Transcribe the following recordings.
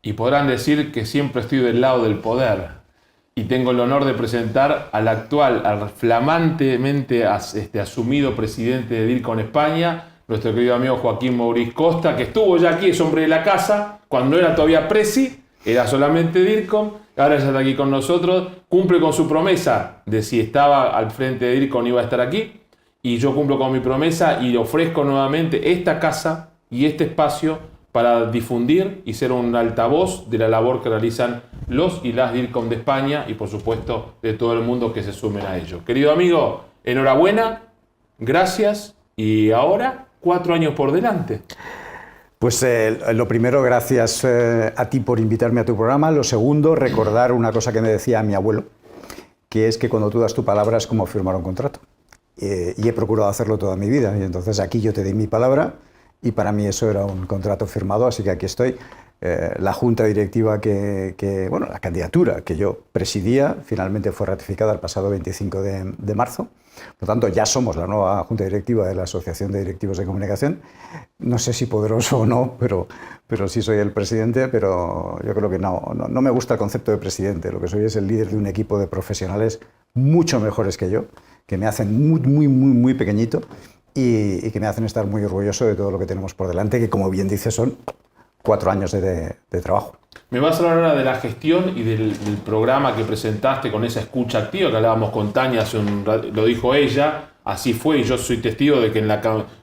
y podrán decir que siempre estoy del lado del poder. Y tengo el honor de presentar al actual, al flamantemente asumido presidente de DIRCOM España, nuestro querido amigo Joaquín Maurice Costa, que estuvo ya aquí, es hombre de la casa, cuando era todavía presi, era solamente DIRCOM, ahora ya está aquí con nosotros, cumple con su promesa de si estaba al frente de DIRCOM iba a estar aquí, y yo cumplo con mi promesa y le ofrezco nuevamente esta casa y este espacio para difundir y ser un altavoz de la labor que realizan los y las DIRCOM de España y por supuesto de todo el mundo que se sumen a ello. Querido amigo, enhorabuena, gracias y ahora 4 años por delante. Pues lo primero, gracias a ti por invitarme a tu programa. Lo segundo, recordar una cosa que me decía mi abuelo, que es que cuando tú das tu palabra es como firmar un contrato. Y he procurado hacerlo toda mi vida. Y entonces aquí yo te di mi palabra y para mí eso era un contrato firmado, así que aquí estoy. La junta directiva bueno, la candidatura que yo presidía finalmente fue ratificada el pasado 25 de marzo. Por lo tanto, ya somos la nueva junta directiva de la Asociación de Directivos de Comunicación. No sé si poderoso o no, pero sí soy el presidente, pero yo creo que no me gusta el concepto de presidente. Lo que soy es el líder de un equipo de profesionales mucho mejores que yo, que me hacen muy pequeñito y que me hacen estar muy orgulloso de todo lo que tenemos por delante, que como bien dices son 4 años de trabajo. Me vas a hablar ahora de la gestión y del programa que presentaste con esa escucha activa que hablábamos con Tania, lo dijo ella, así fue y yo soy testigo de que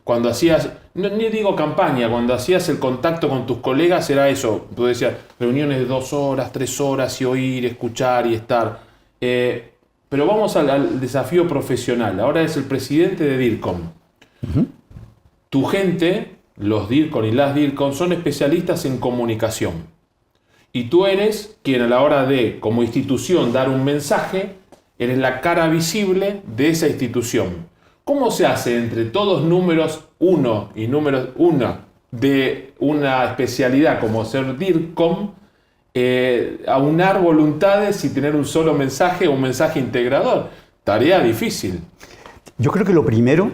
cuando hacías, ni digo campaña, cuando hacías el contacto con tus colegas era eso, tú decías reuniones de 2 horas, 3 horas y oír, escuchar y estar. Pero vamos al desafío profesional, ahora es el presidente de DIRCOM. Tu gente, los DIRCOM y las DIRCOM, son especialistas en comunicación. Y tú eres quien a la hora de, como institución, dar un mensaje, eres la cara visible de esa institución. ¿Cómo se hace entre todos números 1 y números 1 de una especialidad como ser DIRCOM, aunar voluntades y tener un solo mensaje o un mensaje integrador? Tarea difícil. Yo creo que lo primero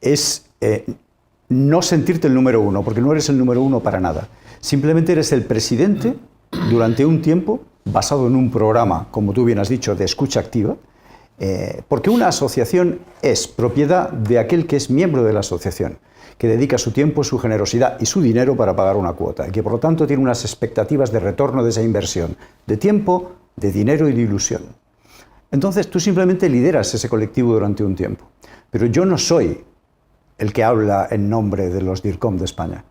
es no sentirte el número 1, porque no eres el número 1 para nada. Simplemente eres el presidente durante un tiempo, basado en un programa, como tú bien has dicho, de escucha activa, porque una asociación es propiedad de aquel que es miembro de la asociación, que dedica su tiempo, su generosidad y su dinero para pagar una cuota, y que por lo tanto tiene unas expectativas de retorno de esa inversión, de tiempo, de dinero y de ilusión. Entonces tú simplemente lideras ese colectivo durante un tiempo, pero yo no soy el que habla en nombre de los DIRCOM de España.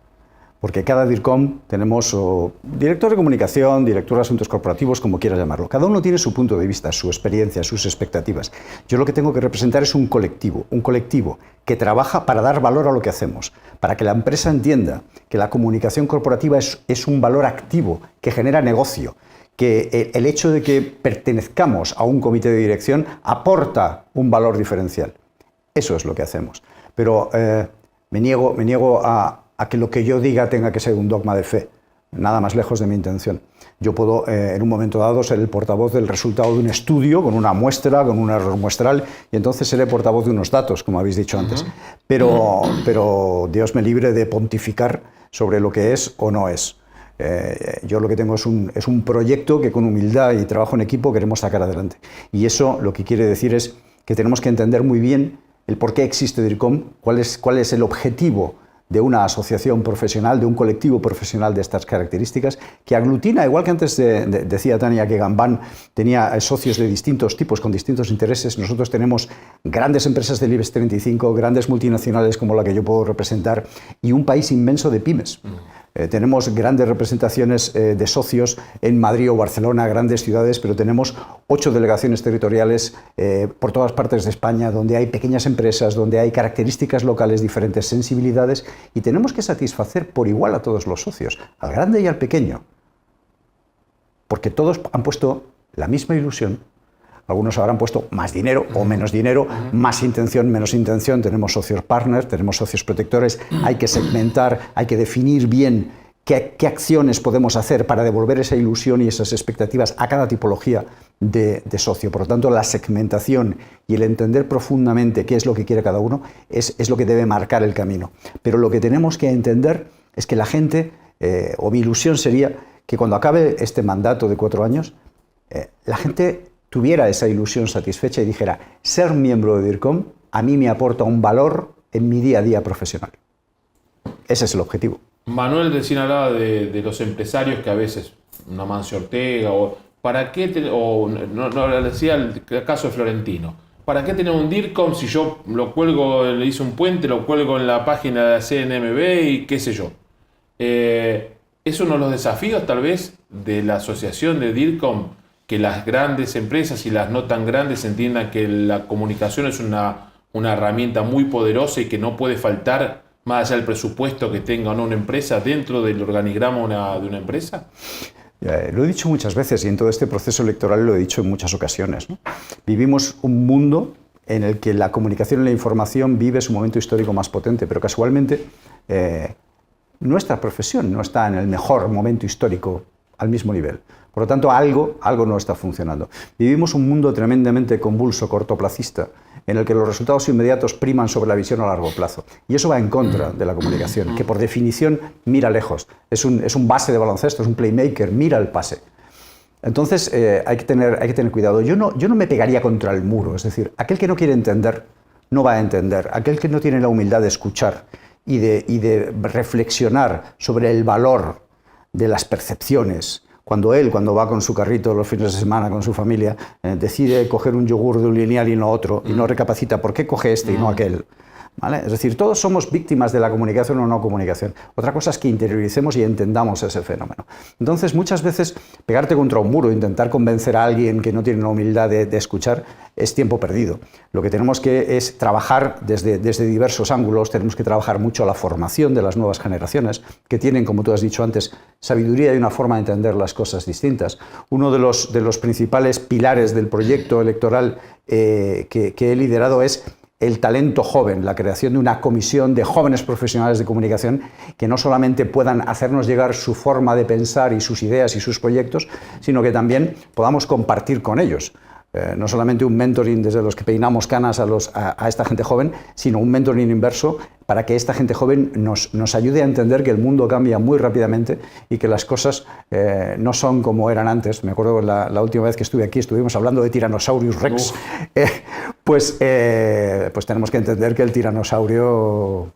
Porque cada DIRCOM tenemos director de comunicación, director de asuntos corporativos, como quieras llamarlo. Cada uno tiene su punto de vista, su experiencia, sus expectativas. Yo lo que tengo que representar es un colectivo que trabaja para dar valor a lo que hacemos, para que la empresa entienda que la comunicación corporativa es un valor activo, que genera negocio, que el hecho de que pertenezcamos a un comité de dirección aporta un valor diferencial. Eso es lo que hacemos. Pero me niego a que lo que yo diga tenga que ser un dogma de fe, nada más lejos de mi intención. Yo puedo, en un momento dado, ser el portavoz del resultado de un estudio, con una muestra, con un error muestral, y entonces seré portavoz de unos datos, como habéis dicho antes. Pero Dios me libre de pontificar sobre lo que es o no es. Yo lo que tengo es un proyecto que con humildad y trabajo en equipo queremos sacar adelante. Y eso lo que quiere decir es que tenemos que entender muy bien el por qué existe DIRCOM, cuál es el objetivo de una asociación profesional, de un colectivo profesional de estas características, que aglutina, igual que antes decía Tania que Gambán tenía socios de distintos tipos, con distintos intereses. Nosotros tenemos grandes empresas del IBEX 35, grandes multinacionales como la que yo puedo representar, y un país inmenso de pymes. Tenemos grandes representaciones de socios en Madrid o Barcelona, grandes ciudades, pero tenemos 8 delegaciones territoriales por todas partes de España, donde hay pequeñas empresas, donde hay características locales, diferentes sensibilidades, y tenemos que satisfacer por igual a todos los socios, al grande y al pequeño, porque todos han puesto la misma ilusión. Algunos habrán puesto más dinero o menos dinero, más intención, menos intención. Tenemos socios partners, tenemos socios protectores. Hay que segmentar, hay que definir bien qué acciones podemos hacer para devolver esa ilusión y esas expectativas a cada tipología de socio. Por lo tanto, la segmentación y el entender profundamente qué es lo que quiere cada uno es lo que debe marcar el camino. Pero lo que tenemos que entender es que la gente, o mi ilusión sería que cuando acabe este mandato de 4 años, la gente tuviera esa ilusión satisfecha y dijera, ser miembro de DIRCOM a mí me aporta un valor en mi día a día profesional. Ese es el objetivo. Manuel recién hablaba de los empresarios que a veces, una Mancio Ortega, o ¿para qué no decía el caso de Florentino? ¿Para qué tener un DIRCOM si yo lo cuelgo, le hice un puente, lo cuelgo en la página de CNMV y qué sé yo? Es uno de los desafíos tal vez de la asociación de DIRCOM, que las grandes empresas y las no tan grandes entiendan que la comunicación es una herramienta muy poderosa y que no puede faltar más allá del presupuesto que tenga una empresa dentro del organigrama de una empresa. Lo he dicho muchas veces y en todo este proceso electoral lo he dicho en muchas ocasiones, ¿no? Vivimos un mundo en el que la comunicación y la información vive su momento histórico más potente, pero casualmente nuestra profesión no está en el mejor momento histórico al mismo nivel. Por lo tanto, algo no está funcionando. Vivimos un mundo tremendamente convulso, cortoplacista, en el que los resultados inmediatos priman sobre la visión a largo plazo. Y eso va en contra de la comunicación, que por definición mira lejos. Es un base de baloncesto, es un playmaker, mira el pase. Entonces hay que tener cuidado. Yo no me pegaría contra el muro, es decir, aquel que no quiere entender, no va a entender. Aquel que no tiene la humildad de escuchar y de reflexionar sobre el valor de las percepciones, cuando va con su carrito los fines de semana con su familia, decide coger un yogur de un lineal y no otro, y no recapacita por qué coge este y no aquel, ¿vale? Es decir, todos somos víctimas de la comunicación o no comunicación. Otra cosa es que interioricemos y entendamos ese fenómeno. Entonces, muchas veces, pegarte contra un muro, intentar convencer a alguien que no tiene la humildad de escuchar, es tiempo perdido. Lo que tenemos que es trabajar desde diversos ángulos. Tenemos que trabajar mucho la formación de las nuevas generaciones, que tienen, como tú has dicho antes, sabiduría y una forma de entender las cosas distintas. Uno de los principales pilares del proyecto electoral que he liderado es el talento joven, la creación de una comisión de jóvenes profesionales de comunicación que no solamente puedan hacernos llegar su forma de pensar y sus ideas y sus proyectos, sino que también podamos compartir con ellos. No solamente un mentoring desde los que peinamos canas a esta gente joven, sino un mentoring inverso para que esta gente joven nos ayude a entender que el mundo cambia muy rápidamente y que las cosas no son como eran antes. Me acuerdo la última vez que estuve aquí, estuvimos hablando de Tyrannosaurus Rex. Pues tenemos que entender que el tiranosaurio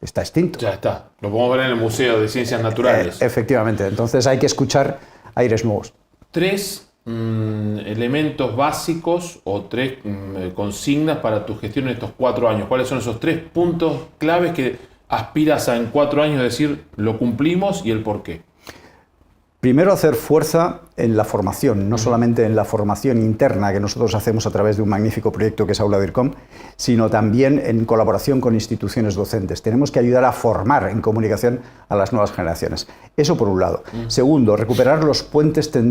está extinto. Ya está, lo podemos ver en el Museo de Ciencias Naturales. Efectivamente, entonces hay que escuchar aires nuevos. 3 elementos básicos o 3 consignas para tu gestión en estos 4 años. ¿Cuáles son esos 3 puntos claves que aspiras a en 4 años decir lo cumplimos y el por qué? Primero, hacer fuerza en la formación, no solamente en la formación interna que nosotros hacemos a través de un magnífico proyecto que es Aula DIRCOM, sino también en colaboración con instituciones docentes. Tenemos que ayudar a formar en comunicación a las nuevas generaciones. Eso por un lado. Segundo, recuperar los puentes que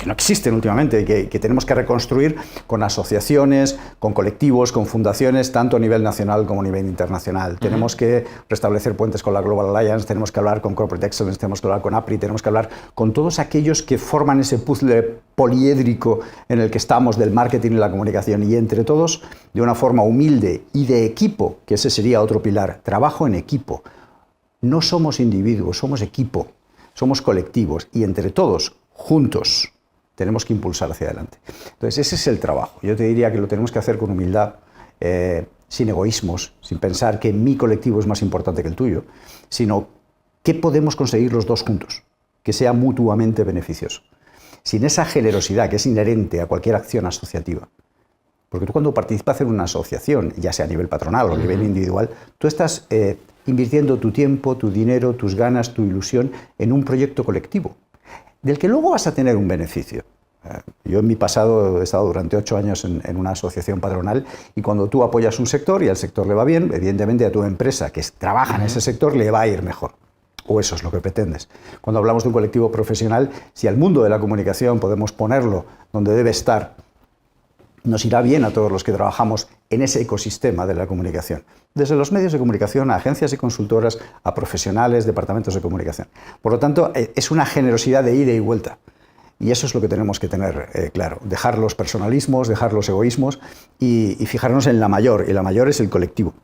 no existen últimamente y que tenemos que reconstruir con asociaciones, con colectivos, con fundaciones, tanto a nivel nacional como a nivel internacional. Tenemos que restablecer puentes con la Global Alliance, tenemos que hablar con Corporate Excellence, tenemos que hablar con APRI, tenemos que hablar con todos aquellos que forman ese puzzle poliédrico en el que estamos del marketing y la comunicación, y entre todos, de una forma humilde y de equipo, que ese sería otro pilar, trabajo en equipo. No somos individuos, somos equipo, somos colectivos, y entre todos, juntos, tenemos que impulsar hacia adelante. Entonces, ese es el trabajo. Yo te diría que lo tenemos que hacer con humildad, sin egoísmos, sin pensar que mi colectivo es más importante que el tuyo, sino ¿qué podemos conseguir los dos juntos? Que sea mutuamente beneficioso. Sin esa generosidad que es inherente a cualquier acción asociativa. Porque tú cuando participas en una asociación, ya sea a nivel patronal o a nivel individual, tú estás invirtiendo tu tiempo, tu dinero, tus ganas, tu ilusión en un proyecto colectivo, del que luego vas a tener un beneficio. Yo en mi pasado he estado durante 8 años en una asociación patronal, y cuando tú apoyas un sector y al sector le va bien, evidentemente a tu empresa que trabaja en ese sector le va a ir mejor. O eso es lo que pretendes. Cuando hablamos de un colectivo profesional, si al mundo de la comunicación podemos ponerlo donde debe estar, nos irá bien a todos los que trabajamos en ese ecosistema de la comunicación. Desde los medios de comunicación a agencias y consultoras, a profesionales, departamentos de comunicación. Por lo tanto, es una generosidad de ida y vuelta. Y eso es lo que tenemos que tener claro. Dejar los personalismos, dejar los egoísmos y fijarnos en la mayor. Y la mayor es el colectivo.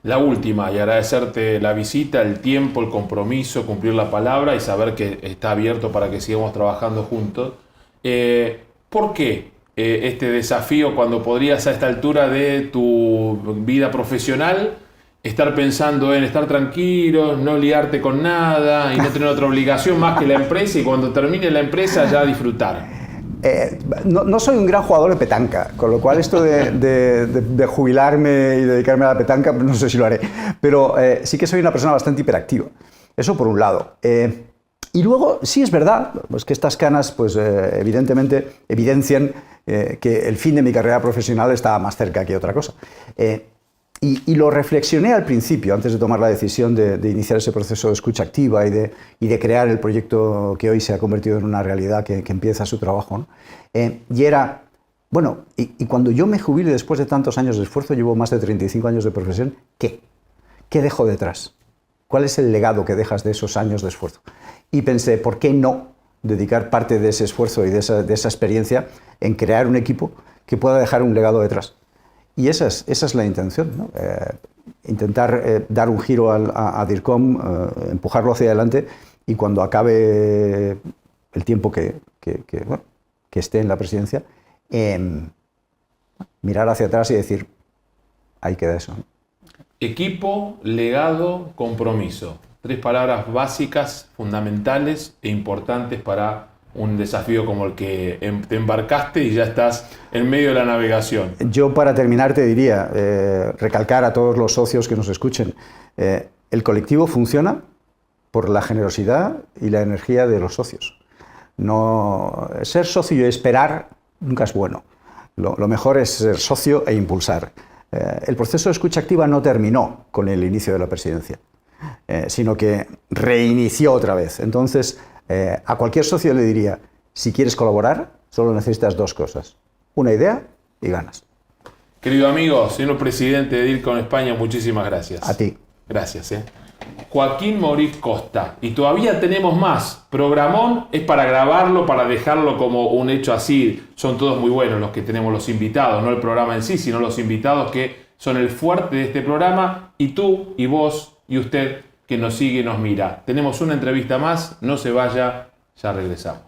La última, y agradecerte la visita, el tiempo, el compromiso, cumplir la palabra y saber que está abierto para que sigamos trabajando juntos. ¿Por qué este desafío cuando podrías a esta altura de tu vida profesional estar pensando en estar tranquilo, no liarte con nada y no tener otra obligación más que la empresa y cuando termine la empresa ya disfrutar? No soy un gran jugador de petanca, con lo cual esto de jubilarme y dedicarme a la petanca, no sé si lo haré, pero sí que soy una persona bastante hiperactiva. Eso por un lado. Y luego, sí es verdad, pues que estas canas pues, evidentemente evidencian que el fin de mi carrera profesional estaba más cerca que otra cosa. Y lo reflexioné al principio, antes de tomar la decisión de iniciar ese proceso de escucha activa y de crear el proyecto que hoy se ha convertido en una realidad que empieza su trabajo, ¿no? Y era, bueno, y cuando yo me jubile después de tantos años de esfuerzo, llevo más de 35 años de profesión, ¿qué? ¿Qué dejo detrás? ¿Cuál es el legado que dejas de esos años de esfuerzo? Y pensé, ¿por qué no dedicar parte de ese esfuerzo y de esa experiencia en crear un equipo que pueda dejar un legado detrás? Y esa es la intención, ¿no? Intentar dar un giro a DIRCOM, empujarlo hacia adelante y cuando acabe el tiempo que esté en la presidencia, mirar hacia atrás y decir, ahí queda eso, ¿no? Equipo, legado, compromiso. 3 palabras básicas, fundamentales e importantes para un desafío como el que te embarcaste y ya estás en medio de la navegación. Yo para terminar te diría, recalcar a todos los socios que nos escuchen, el colectivo funciona por la generosidad y la energía de los socios. No, ser socio y esperar nunca es bueno. Lo mejor es ser socio e impulsar. El proceso de escucha activa no terminó con el inicio de la presidencia, sino que reinició otra vez. Entonces, a cualquier socio le diría, si quieres colaborar, solo necesitas 2 cosas, una idea y ganas. Querido amigo, señor presidente de DIRCOM España, muchísimas gracias. A ti. Gracias. Joaquín Maurice Costa. Y todavía tenemos más. Programón es para grabarlo, para dejarlo como un hecho así. Son todos muy buenos los que tenemos los invitados, no el programa en sí, sino los invitados que son el fuerte de este programa. Y tú, y vos, y usted que nos sigue y nos mira. Tenemos una entrevista más, no se vaya, ya regresamos.